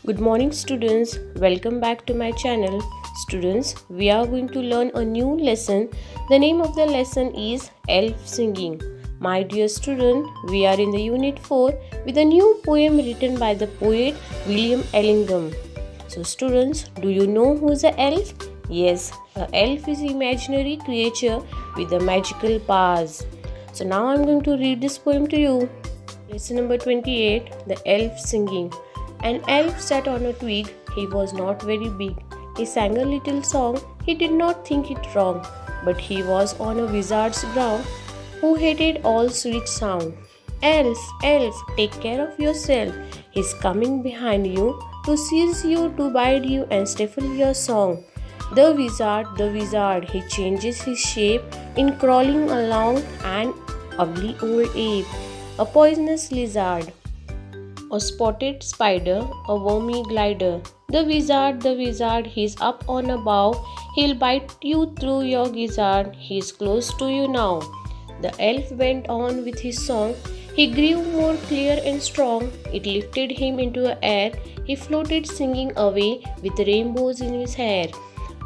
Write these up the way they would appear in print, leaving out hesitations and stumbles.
Good morning students, welcome back to my channel. Students, we are going to learn a new lesson. The name of the lesson is Elf Singing. My dear student, we are in the unit 4 with a new poem written by the poet William Ellingham. So students, do you know who is an elf? Yes, an elf is an imaginary creature with the magical powers. So now I am going to read this poem to you. Lesson number 28, The Elf Singing. An elf sat on a twig. He was not very big. He sang a little song. He did not think it wrong, but he was on a wizard's ground who hated all sweet sound. Elf, elf, take care of yourself. He's coming behind you to seize you, to bite you and stifle your song. The wizard, he changes his shape in crawling along an ugly old ape, a poisonous lizard, a spotted spider, a wormy glider. The wizard, he's up on a bough. He'll bite you through your gizzard. He's close to you now. The elf went on with his song. He grew more clear and strong. It lifted him into the air. He floated singing away with rainbows in his hair.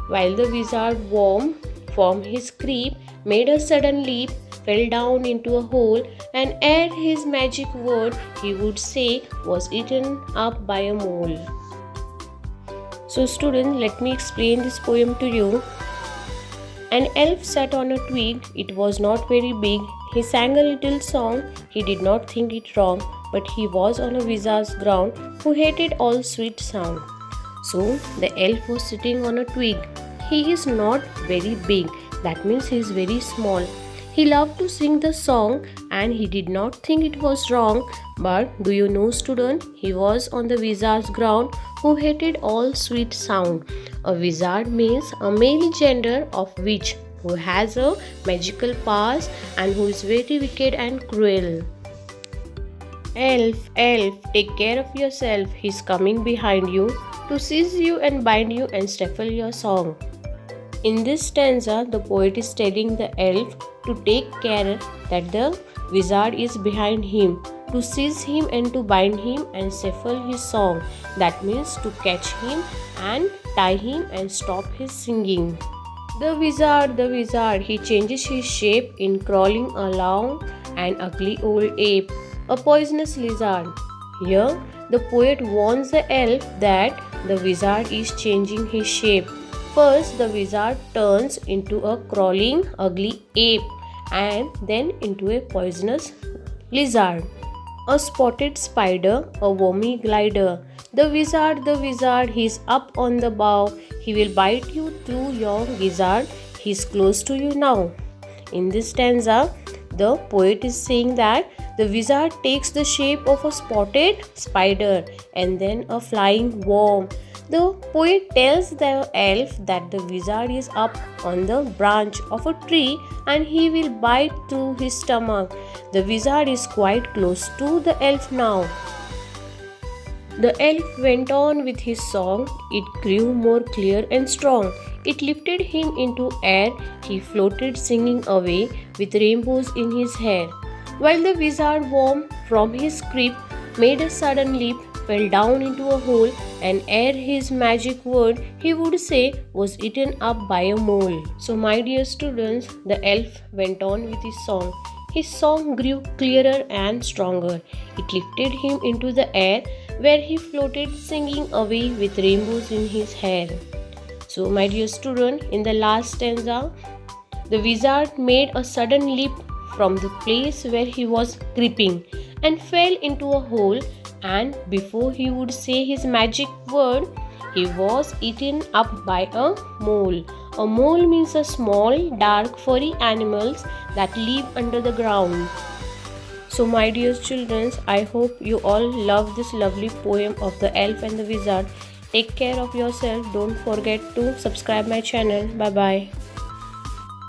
While the wizard worm from his creep made a sudden leap, fell down into a hole, and ere his magic word he would say was eaten up by a mole. So students, let me explain this poem to you. An elf sat on a twig. It was not very big. He sang a little song. He did not think it wrong, but he was on a wizard's ground who hated all sweet sound. So the elf was sitting on a twig. He is not very big. That means he is very small. He loved to sing the song and he did not think it was wrong. But do you know student, he was on the wizard's ground who hated all sweet sound. A wizard means a male gender of witch who has a magical powers and who is very wicked and cruel. Elf, elf, take care of yourself. He's coming behind you to seize you and bind you and stifle your song. In this stanza, the poet is telling the elf to take care that the wizard is behind him, to seize him and to bind him and stifle his song. That means to catch him and tie him and stop his singing. The wizard, he changes his shape in crawling along an ugly old ape, a poisonous lizard. Here, the poet warns the elf that the wizard is changing his shape. First, the wizard turns into a crawling, ugly ape and then into a poisonous lizard, a spotted spider, a wormy glider. The wizard, he's up on the bough. He will bite you through your gizzard. He's close to you now. In this stanza, the poet is saying that the wizard takes the shape of a spotted spider and then a flying worm. The poet tells the elf that the wizard is up on the branch of a tree and he will bite through his stomach. The wizard is quite close to the elf now. The elf went on with his song. It grew more clear and strong. It lifted him into air. He floated singing away with rainbows in his hair. While the wizard worm from his creep made a sudden leap, fell down into a hole, and ere his magic word he would say was eaten up by a mole. So my dear students, the elf went on with his song. His song grew clearer and stronger. It lifted him into the air where he floated singing away with rainbows in his hair. So my dear student, in the last stanza, the wizard made a sudden leap from the place where he was creeping and fell into a hole, and before he would say his magic word, he was eaten up by a mole. A mole means a small, dark, furry animals that live under the ground. So my dear children, I hope you all love this lovely poem of the elf and the wizard. Take care of yourself. Don't forget to subscribe my channel. Bye bye.